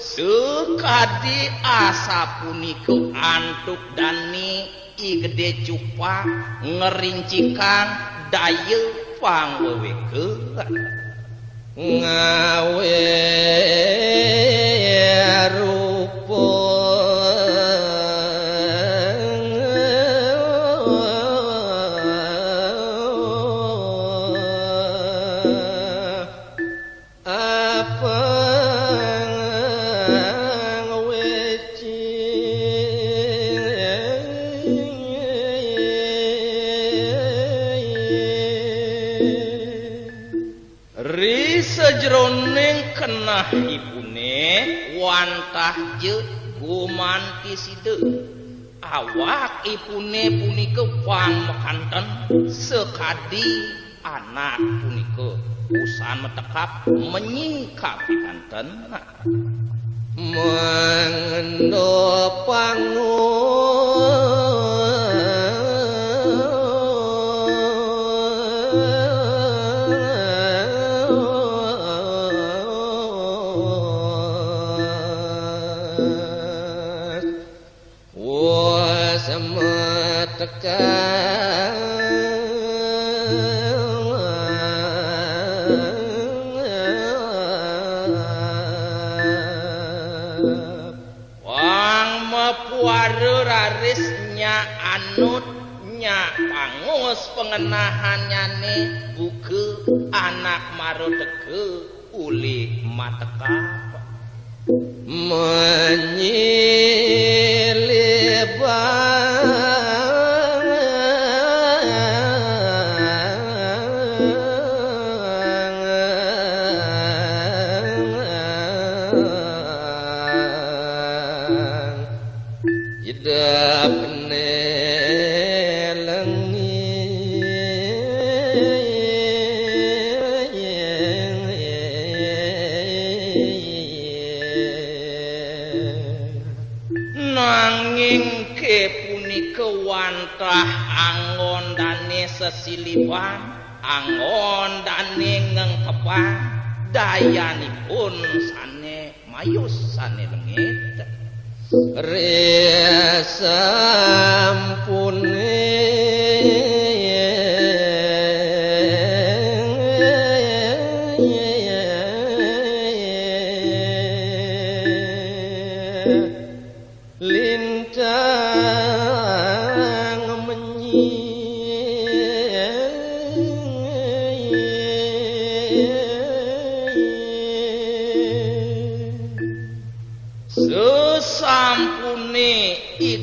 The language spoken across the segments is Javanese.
Sekadi asa punika antuk dani igede cupa ngerincikan daya pangweweke ngawe rupa sejroning kenah ibune wantah je gumanti side awak ibune punika pangmekanten sekadi anak punika usaha metekap menyikapi kanten mengendo pengenahannya nih buku anak maroteke uli mateka angon dane sesilipan angon dane ngengkepan dayanipun sane mayus sane lengit resampune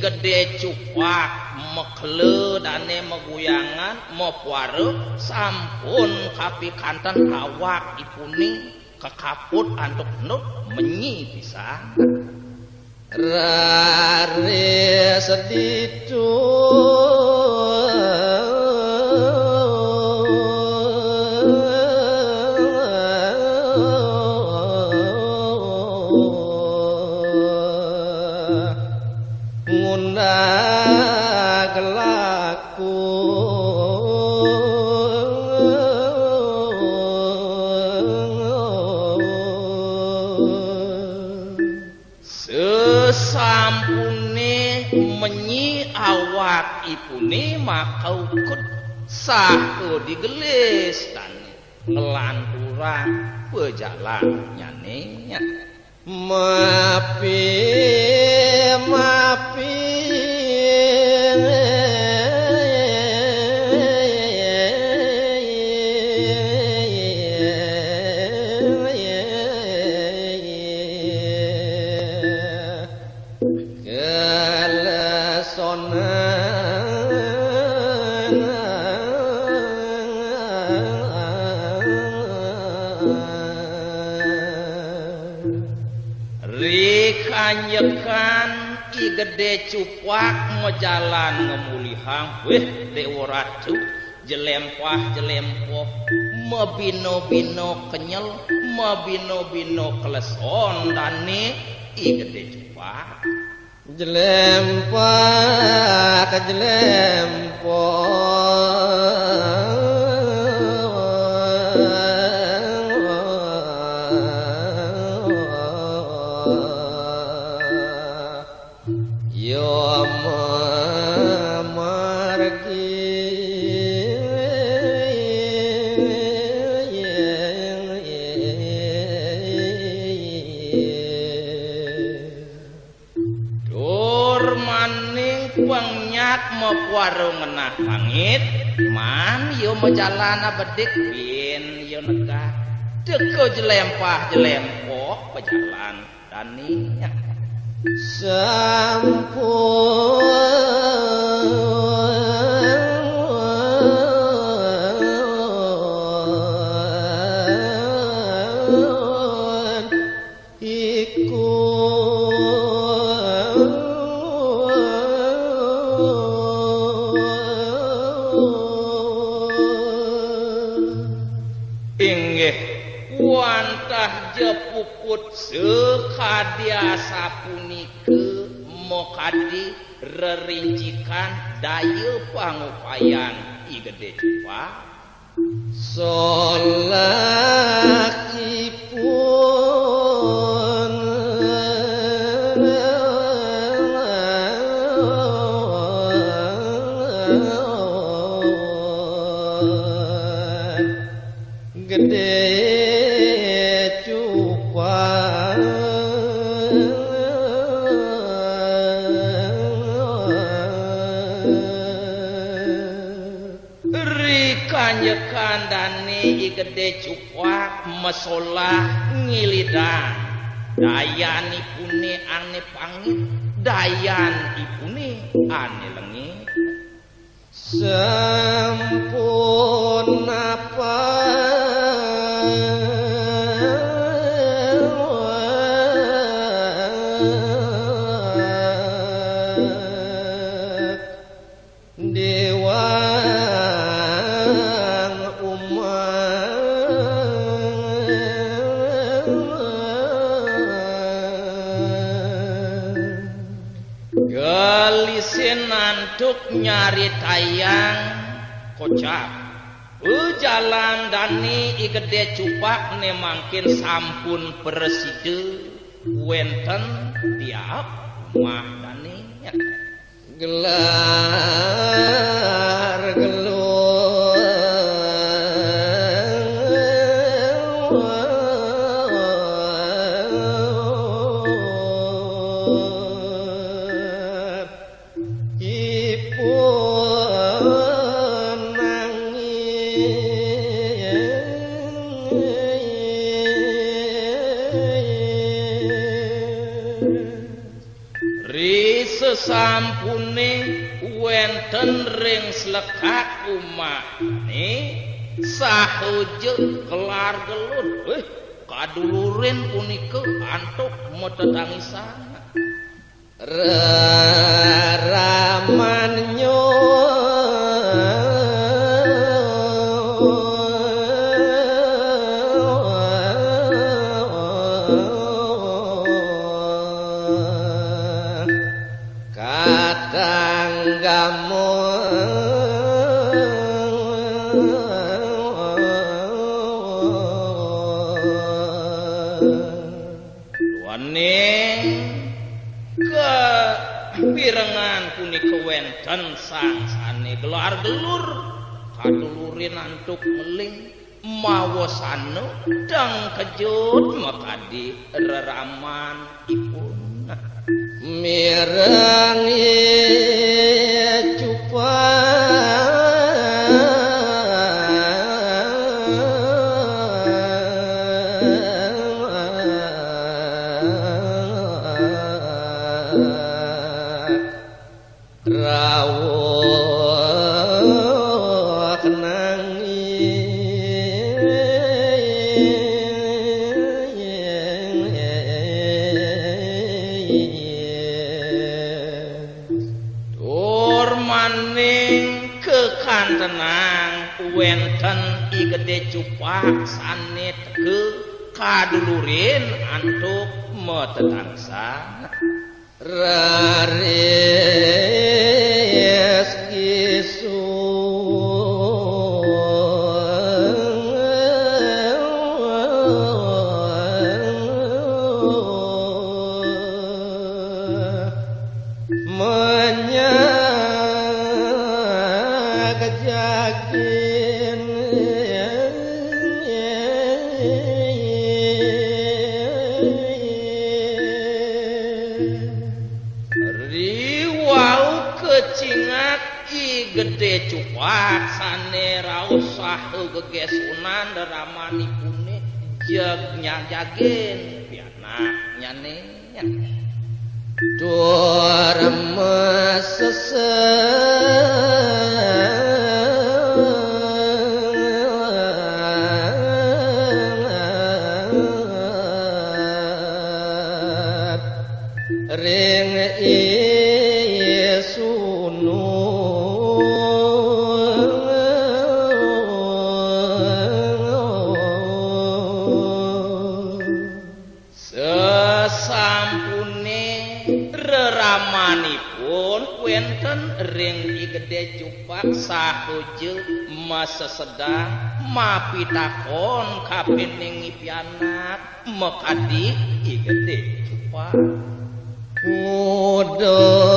gede cupak mekle dane meguyangan mopuare sampun kapi kanten awak ipuni kekaput antuk nut menyi pisan rare seditu ipune makaukut sahu digelis dan ngelanturang pejalan nyane mapi kanyekan I gede cupak mau jalan ngemulihang weh dewa ratu jelempah jelempoh mabino-bino kenyel mabino-bino keleson dani I gede cupak jelempah ke warung ngenah pangit man yo mau jalan bedik bin yo negah deko jelempah jelempoh pejalan dani sampun iku wantah jepuput sekadia sapunike mokadi rerincikan daya pangupayan I gede cupak solakipun gede kandani I gede cupak mesolah ngilidan dayan ipune ane pangit dayan ipune ane lengi sampun apa nantuk nyari tayang kocak jalan dani I gede cupak ne mangkin sampun preside wenten tiap rumah dani gelar gelur sampune wenten ring slekak umah ni sahoje kelar gelur kadulurin punika antuk metetangisan raman pirengan punika wenten sangsane gelar gelur kadulurin antuk meling mawasana dang kejut makadi reraman ipun mireng wenten I gede cupak sanit ke kadulurin antuk metetangsa raris kisu gede cupak sane rausah gegesunan deramanipune jegnya jagen pianak nyane dur mesese ring isunu ring I gede cupak sahuju masa sedang mapitakon kapening pianak mekadi I gede cupak udah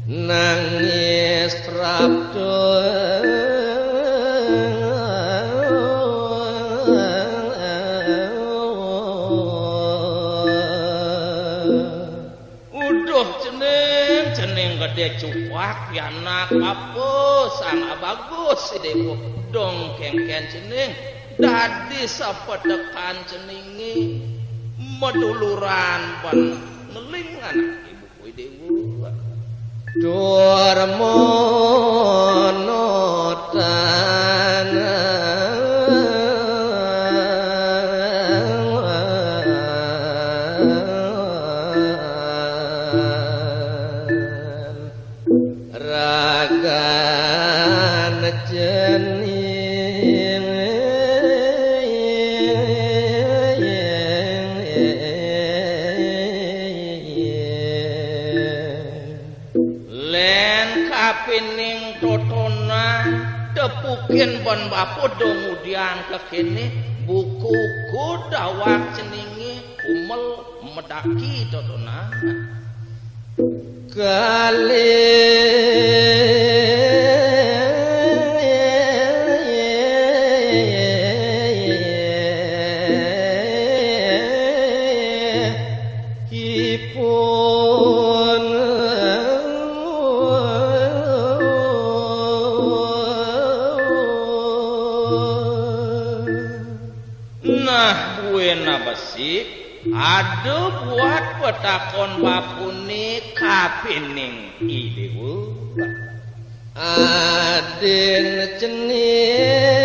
nangis prapto gede cupak pianak apa sang bagus dewo dong kengken ceneng dadi sapedekan ceningi meduluran pan nelingan ibu dewo dormonotan ragan cening len kapining totona tepukin bon bapo kemudian kekene buku kudawak ceningi umel medaki totona kali ipun nah buena besi ada buat petakon bapuni kapining idewu adin cening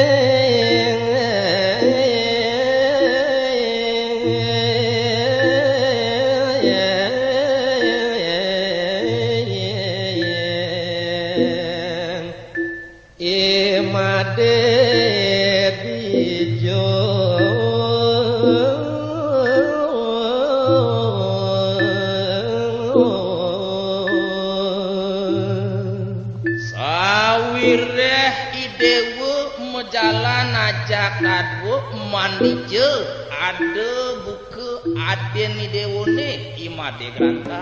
imade dijo sawireh idewu mejalan ajak adwu mandi je ada buku aden idewu ne imade granta